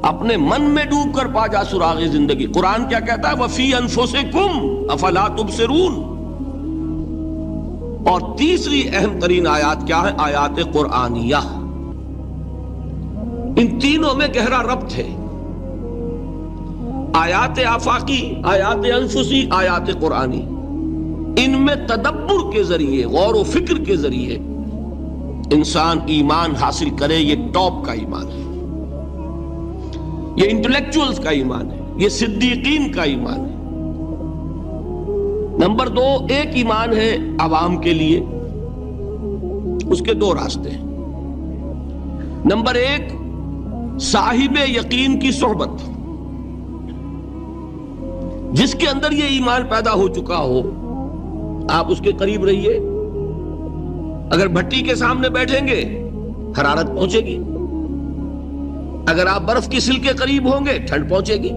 اپنے من میں ڈوب کر پا جا سراغ زندگی. قرآن کیا کہتا ہے؟ وَفِي أَنفُسِكُمْ أَفَلَا تُبْصِرُونَ. اور تیسری اہم ترین آیات کیا ہے؟ آیات قرآنیہ. ان تینوں میں گہرا ربط ہے. آیات آفاقی، آیات انفسی، آیات قرآنی. ان میں تدبر کے ذریعے، غور و فکر کے ذریعے انسان ایمان حاصل کرے. یہ ٹاپ کا ایمان ہے، یہ انٹلیکچوئلز کا ایمان ہے، یہ صدیقین کا ایمان ہے. نمبر 2، ایک ایمان ہے عوام کے لیے، اس کے 2 راستے ہیں. نمبر 1، صاحب یقین کی صحبت. جس کے اندر یہ ایمان پیدا ہو چکا ہو، آپ اس کے قریب رہیے. اگر بھٹی کے سامنے بیٹھیں گے حرارت پہنچے گی، اگر آپ برف کی سل کے قریب ہوں گے ٹھنڈ پہنچے گی.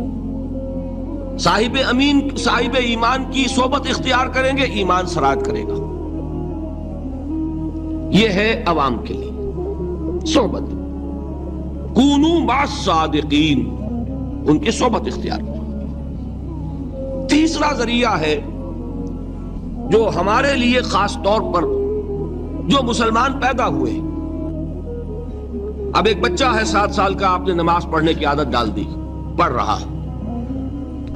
صاحب ایمان کی صحبت اختیار کریں گے، ایمان سرایت کرے گا. یہ ہے عوام کے لیے صحبت. کونوا مع الصادقین، ان کی صحبت اختیار کریں. تیسرا ذریعہ ہے جو ہمارے لیے خاص طور پر جو مسلمان پیدا ہوئے. اب ایک بچہ ہے 7 سال کا، آپ نے نماز پڑھنے کی عادت ڈال دی، پڑھ رہا ہے،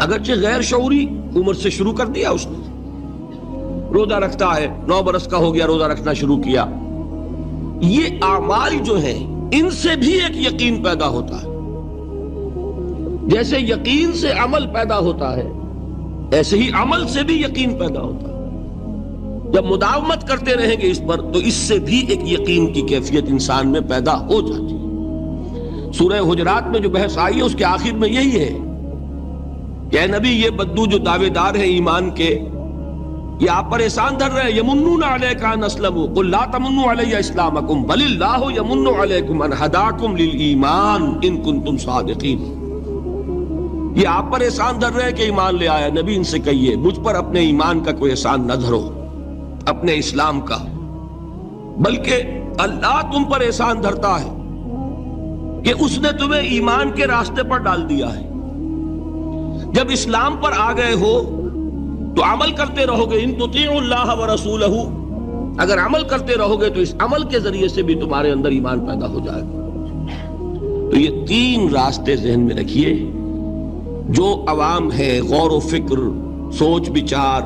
اگرچہ غیر شعوری عمر سے شروع کر دیا اس نے. روزہ رکھتا ہے، 9 برس کا ہو گیا، روزہ رکھنا شروع کیا. یہ اعمال جو ہیں ان سے بھی ایک یقین پیدا ہوتا ہے. جیسے یقین سے عمل پیدا ہوتا ہے، ایسے ہی عمل سے بھی یقین پیدا ہوتا ہے. جب مداومت کرتے رہیں گے اس پر تو اس سے بھی ایک یقین کی کیفیت انسان میں پیدا ہو جاتی ہے. سورہ حجرات میں جو بحث آئی ہے اس کے آخر میں یہی ہے کہ اے نبی، یہ بدو جو دعوے دار ہیں ایمان کے، یہ آپ پر احسان دھر رہے ہیں. یمنون علیک ان اسلموا قل لا تمنوا علی اسلامکم بل اللہ یمن علیکم ان ہداکم للایمان ان کنتم صادقین. یہ آپ پر احسان دھر رہے ہیں کہ ایمان لے آیا. نبی ان سے کہیے مجھ پر اپنے ایمان کا کوئی احسان نہ دھرو، اپنے اسلام کا، بلکہ اللہ تم پر احسان دھرتا ہے کہ اس نے تمہیں ایمان کے راستے پر ڈال دیا ہے. جب اسلام پر آ گئے ہو تو عمل کرتے رہو گے. ان تطیعوا اللہ ورسولہ، اگر عمل کرتے رہو گے تو اس عمل کے ذریعے سے بھی تمہارے اندر ایمان پیدا ہو جائے گا. تو یہ 3 راستے ذہن میں رکھیے. جو عوام ہے، غور و فکر، سوچ بچار،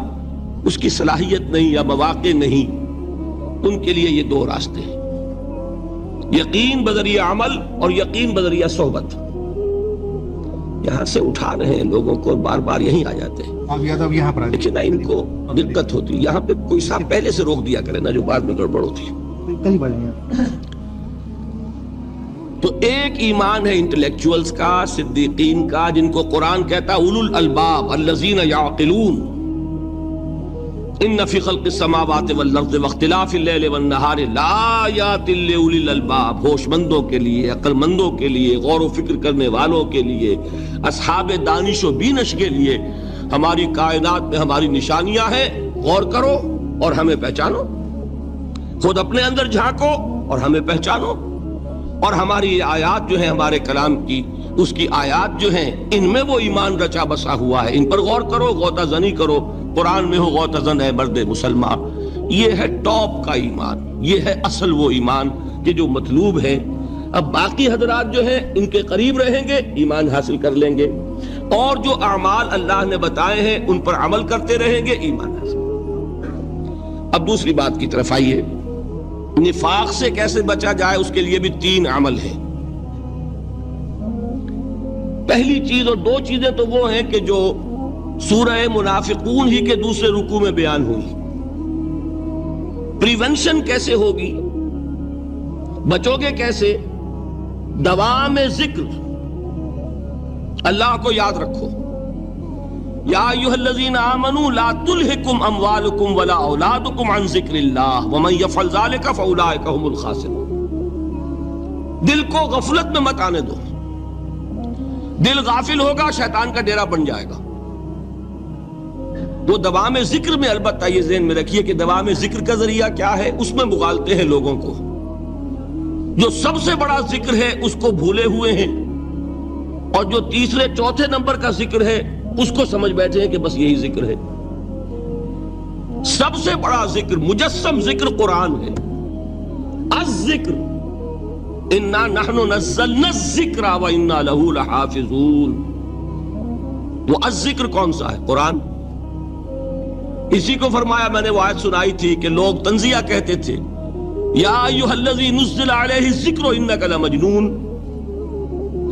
اس کی صلاحیت نہیں یا مواقع نہیں، ان کے لیے یہ 2 راستے ہیں: یقین بذریعہ عمل اور یقین بذریعہ صحبت. یہاں سے اٹھا رہے ہیں لوگوں کو، بار بار یہیں آ جاتے ہیں، لیکن ان کو دقت ہوتی ہے. یہاں پہ کوئی صاحب پہلے سے روک دیا کرے نا، جو بعد میں گڑبڑ ہوتی ہے. تو ایک ایمان ہے انٹلیکچوئلز کا، صدیقین کا، جن کو قرآن کہتا ہے اولو الالباب الذین یعقلون. ان فی خلق السماوات والارض واختلاف اللیل والنہار لآیات لأولی الالباب. ہوش مندوں کے لیے، عقل مندوں کے لیے، غور و فکر کرنے والوں کے لیے، اصحاب دانش و بینش کے لیے ہماری کائنات میں ہماری نشانیاں ہیں. غور کرو اور ہمیں پہچانو، خود اپنے اندر جھانکو اور ہمیں پہچانو. اور ہماری آیات جو ہیں، ہمارے کلام کی، اس کی آیات جو ہیں، ان میں وہ ایمان رچا بسا ہوا ہے. ان پر غور کرو، غوطہ زنی کرو. قرآن میں ہو غوطہ زن ہے مرد مسلمان. یہ ہے ٹاپ کا ایمان، یہ ہے اصل وہ ایمان کہ جو مطلوب ہے. اب باقی حضرات جو ہیں ان کے قریب رہیں گے، ایمان حاصل کر لیں گے، اور جو اعمال اللہ نے بتائے ہیں ان پر عمل کرتے رہیں گے، ایمان حاصل. اب دوسری بات کی طرف آئیے. نفاق سے کیسے بچا جائے، اس کے لیے بھی 3 عمل ہیں. پہلی چیز، اور 2 چیزیں تو وہ ہیں کہ جو سورہ منافقون ہی کے دوسرے رکوع میں بیان ہوئی. پریونشن کیسے ہوگی، بچو گے کیسے؟ دوام ذکر، اللہ کو یاد رکھو. یا ایھا الذین آمنوا لا تلہکم اموالکم ولا اولادکم عن ذکر اللہ ومن یفعل ذلک فاولئک هم الخاسرون. دل کو غفلت میں مت آنے دو. دل غافل ہوگا، شیطان کا ڈیرا بن جائے گا. وہ دوام ذکر میں، البتہ یہ ذہن میں رکھیے کہ دوام ذکر کا ذریعہ کیا ہے، اس میں مغالتے ہیں لوگوں کو. جو سب سے بڑا ذکر ہے اس کو بھولے ہوئے ہیں. اور جو تیسرے چوتھے نمبر کا ذکر ہے اس کو سمجھ بیٹھے ہیں کہ بس یہی ذکر ہے. سب سے بڑا ذکر، مجسم ذکر قرآن ہے. الذکر انا نحن نزلنا الذکر وانا له لحافظون. وہ الذکر کون سا ہے؟ قرآن. اسی کو فرمایا، میں نے وہ آیت سنائی تھی کہ لوگ تنزیہ کہتے تھے، یا ایھا الذی نزل علیہ الذکر انک لمجنون.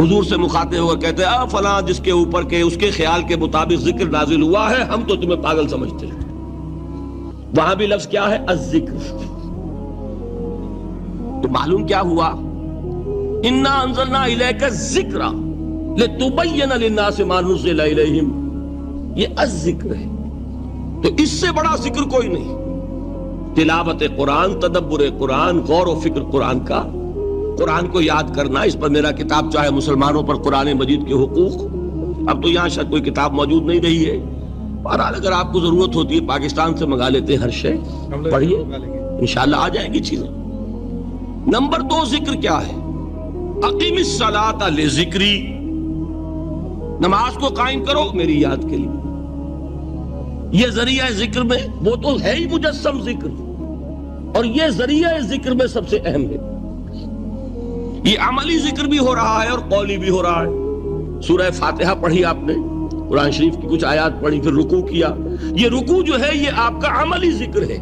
حضور سے مخاطب ہو کر کہتے ہیں فلاں جس کے اوپر کے اس کے خیال کے مطابق ذکر نازل ہوا ہے، ہم تو تمہیں پاگل سمجھتے ہیں. وہاں بھی لفظ کیا ہے؟ الذکر. تو معلوم کیا ہوا؟ انا انزلنا الیک الذکر لتبین للناس ما نزل الیہم. یہ الذکر ہے. تو اس سے بڑا ذکر کوئی نہیں. تلاوت قرآن، تدبر قرآن، غور و فکر قرآن کا، قرآن کو یاد کرنا. اس پر میرا کتاب چاہے مسلمانوں پر قرآن مجید کے حقوق، اب تو یہاں شاید کوئی کتاب موجود نہیں رہی ہے، بہرحال اگر آپ کو ضرورت ہوتی ہے پاکستان سے منگا لیتے ہیں ہر شے، پڑھیے انشاءاللہ آ جائیں گی چیزیں. نمبر 2 ذکر کیا ہے؟ اقیم الصلاۃ لذکری. نماز کو قائم کرو میری یاد کے لیے. یہ ذریعہ ذکر میں وہ تو ہے ہی مجسم ذکر، اور یہ ذریعہ ذکر میں سب سے اہم ہے. یہ عملی ذکر بھی ہو رہا ہے اور قولی بھی ہو رہا ہے. سورہ فاتحہ پڑھی آپ نے، قرآن شریف کی کچھ آیات پڑھی، پھر رکوع کیا. یہ رکوع جو ہے یہ آپ کا عملی ذکر ہے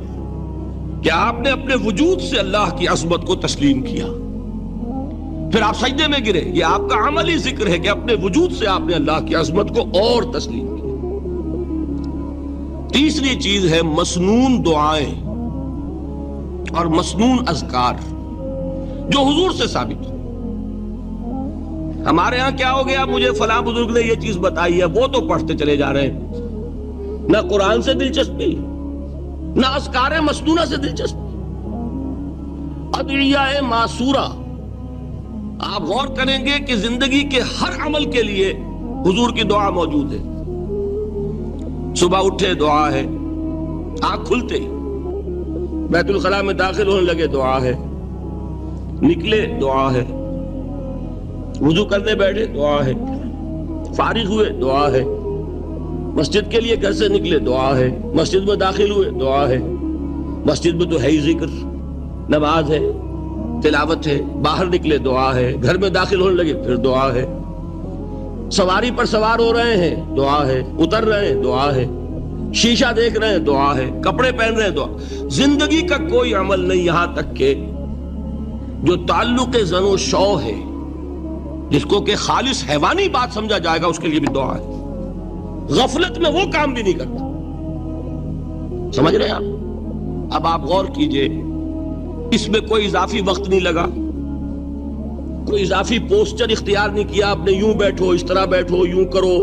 کہ آپ نے اپنے وجود سے اللہ کی عظمت کو تسلیم کیا. پھر آپ سجدے میں گرے، یہ آپ کا عملی ذکر ہے کہ اپنے وجود سے آپ نے اللہ کی عظمت کو اور تسلیم کیا. تیسری چیز ہے مسنون دعائیں اور مسنون اذکار جو حضور سے ثابت ہو. ہمارے ہاں کیا ہو گیا؟ مجھے فلاں بزرگ نے یہ چیز بتائی ہے، وہ تو پڑھتے چلے جا رہے ہیں. نہ قرآن سے دلچسپی، نہ اذکار مسنونہ سے دلچسپی. ادعیہ معصورہ، آپ غور کریں گے کہ زندگی کے ہر عمل کے لیے حضور کی دعا موجود ہے. صبح اٹھے دعا ہے، آنکھ کھلتے بیت الخلاء میں داخل ہونے لگے دعا ہے، نکلے دعا ہے، وضو کرنے بیٹھے دعا ہے، فارغ ہوئے دعا ہے، مسجد کے لیے گھر سے نکلے دعا ہے، مسجد میں داخل ہوئے دعا ہے. مسجد میں تو ہے ہی ذکر، نماز ہے، تلاوت ہے. باہر نکلے دعا ہے، گھر میں داخل ہونے لگے پھر دعا ہے. سواری پر سوار ہو رہے ہیں دعا ہے، اتر رہے ہیں دعا ہے، شیشہ دیکھ رہے ہیں دعا ہے، کپڑے پہن رہے ہیں دعا. زندگی کا کوئی عمل نہیں یہاں تک کہ جو تعلق زن و شو ہے، جس کو کہ خالص حیوانی بات سمجھا جائے گا، اس کے لیے بھی دعا ہے. غفلت میں وہ کام بھی نہیں کرتا. سمجھ رہے ہیں آپ؟ اب آپ غور کیجئے، اس میں کوئی اضافی وقت نہیں لگا، کوئی اضافی پوسچر اختیار نہیں کیا آپ نے، یوں بیٹھو، اس طرح بیٹھو، یوں کرو.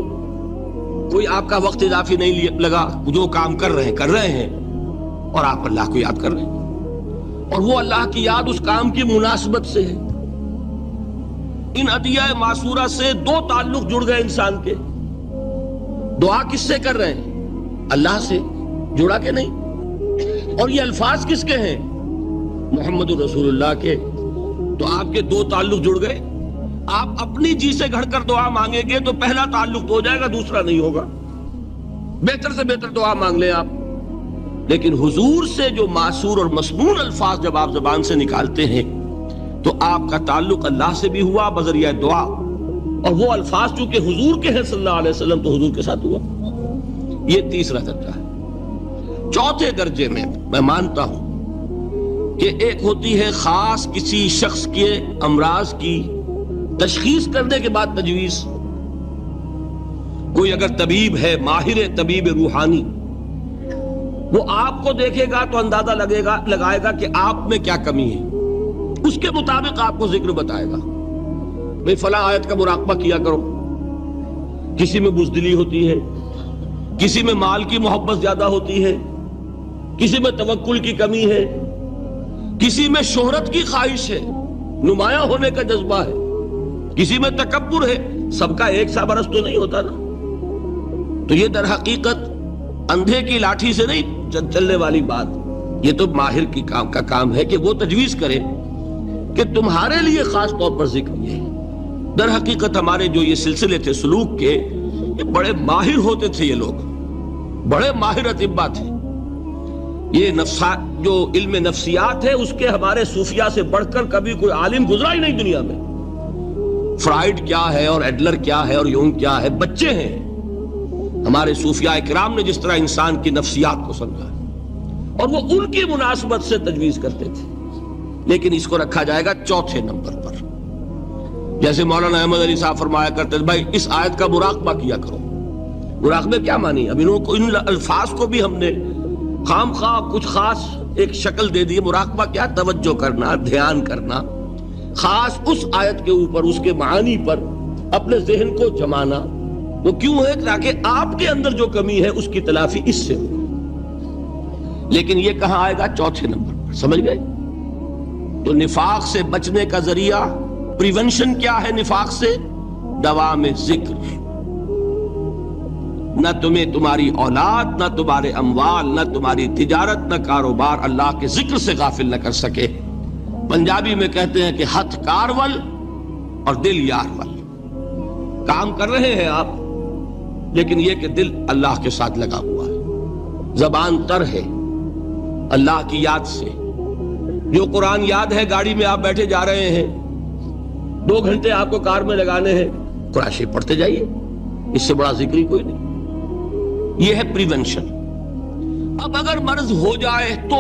کوئی آپ کا وقت اضافی نہیں لگا. جو کام کر رہے ہیں اور آپ اللہ کو یاد کر رہے ہیں، اور وہ اللہ کی یاد اس کام کی مناسبت سے ہے. ان ادعیہ معصورہ سے 2 تعلق جڑ گئے انسان کے. دعا کس سے کر رہے ہیں؟ اللہ سے. جڑا کہ نہیں؟ اور یہ الفاظ کس کے ہیں؟ محمد رسول اللہ کے. تو آپ کے 2 تعلق جڑ گئے. آپ اپنی جی سے گھڑ کر دعا مانگیں گے تو پہلا تعلق تو ہو جائے گا، دوسرا نہیں ہوگا. بہتر سے بہتر دعا مانگ لیں آپ. لیکن حضور سے جو معصور اور مسنون الفاظ جب آپ زبان سے نکالتے ہیں تو آپ کا تعلق اللہ سے بھی ہوا بذریعہ دعا، اور وہ الفاظ چونکہ حضور کے ہیں صلی اللہ علیہ وسلم تو حضور کے ساتھ ہوا. یہ تیسرا درجہ ہے. چوتھے درجے میں میں مانتا ہوں کہ ایک ہوتی ہے خاص کسی شخص کے امراض کی تشخیص کرنے کے بعد تجویز. کوئی اگر طبیب ہے، ماہر طبیب روحانی، وہ آپ کو دیکھے گا تو اندازہ لگائے گا کہ آپ میں کیا کمی ہے، اس کے مطابق آپ کو ذکر بتائے گا. بھئی فلاں آیت کا مراقبہ کیا کرو. کسی میں بزدلی ہوتی ہے، کسی میں مال کی محبت زیادہ ہوتی ہے، کسی میں توکل کی کمی ہے، کسی میں شہرت کی خواہش ہے، نمایاں ہونے کا جذبہ ہے، کسی میں تکبر ہے. سب کا ایک سا برس تو نہیں ہوتا نا. تو یہ در حقیقت اندھے کی لاٹھی سے نہیں چلنے والی بات. یہ تو ماہر کی کام ہے کہ وہ تجویز کرے کہ تمہارے لیے خاص طور پر ذکر یہ ہے. در حقیقت ہمارے جو یہ سلسلے تھے سلوک کے، یہ بڑے ماہر ہوتے تھے، یہ لوگ بڑے ماہر اطباء تھے. یہ جو علم نفسیات ہے اس کے ہمارے صوفیاء سے بڑھ کر کبھی کوئی عالم گزرا ہی نہیں دنیا میں. فرائیڈ کیا ہے اور ایڈلر کیا ہے اور یونگ کیا ہے، بچے ہیں. ہمارے صوفیاء کرام نے جس طرح انسان کی نفسیات کو سمجھا اور وہ ان کی مناسبت سے تجویز کرتے تھے. لیکن اس کو رکھا جائے گا چوتھے نمبر پر. جیسے مولانا احمد علی صاحب فرمایا کرتے تھے، بھائی اس آیت کا مراقبہ کیا کرو. مراقبہ کیا مانی؟ اب ان الفاظ کو بھی ہم نے خام خواہ کچھ خاص ایک شکل دے دی. مراقبہ کیا؟ توجہ کرنا، دھیان کرنا، خاص اس آیت کے اوپر، اس کے معانی پر اپنے ذہن کو جمانا. وہ کیوں ہے؟ تاکہ آپ کے اندر جو کمی ہے اس کی تلافی اس سے ہو. لیکن یہ کہاں آئے گا؟ چوتھے نمبر پر. سمجھ گئے؟ تو نفاق سے بچنے کا ذریعہ، پریونشن کیا ہے نفاق سے؟ دوام ذکر. نہ تمہیں تمہاری اولاد، نہ تمہارے اموال، نہ تمہاری تجارت، نہ کاروبار اللہ کے ذکر سے غافل نہ کر سکے. پنجابی میں کہتے ہیں کہ ہتھ کارول اور دل یارول. کام کر رہے ہیں آپ، لیکن یہ کہ دل اللہ کے ساتھ لگا ہوا ہے، زبان تر ہے اللہ کی یاد سے. جو قرآن یاد ہے، گاڑی میں آپ بیٹھے جا رہے ہیں، 2 گھنٹے آپ کو کار میں لگانے ہیں، قرآن شریف پڑھتے جائیے. اس سے بڑا ذکر ہی کوئی نہیں. یہ ہے پریونشن. اب اگر مرض ہو جائے تو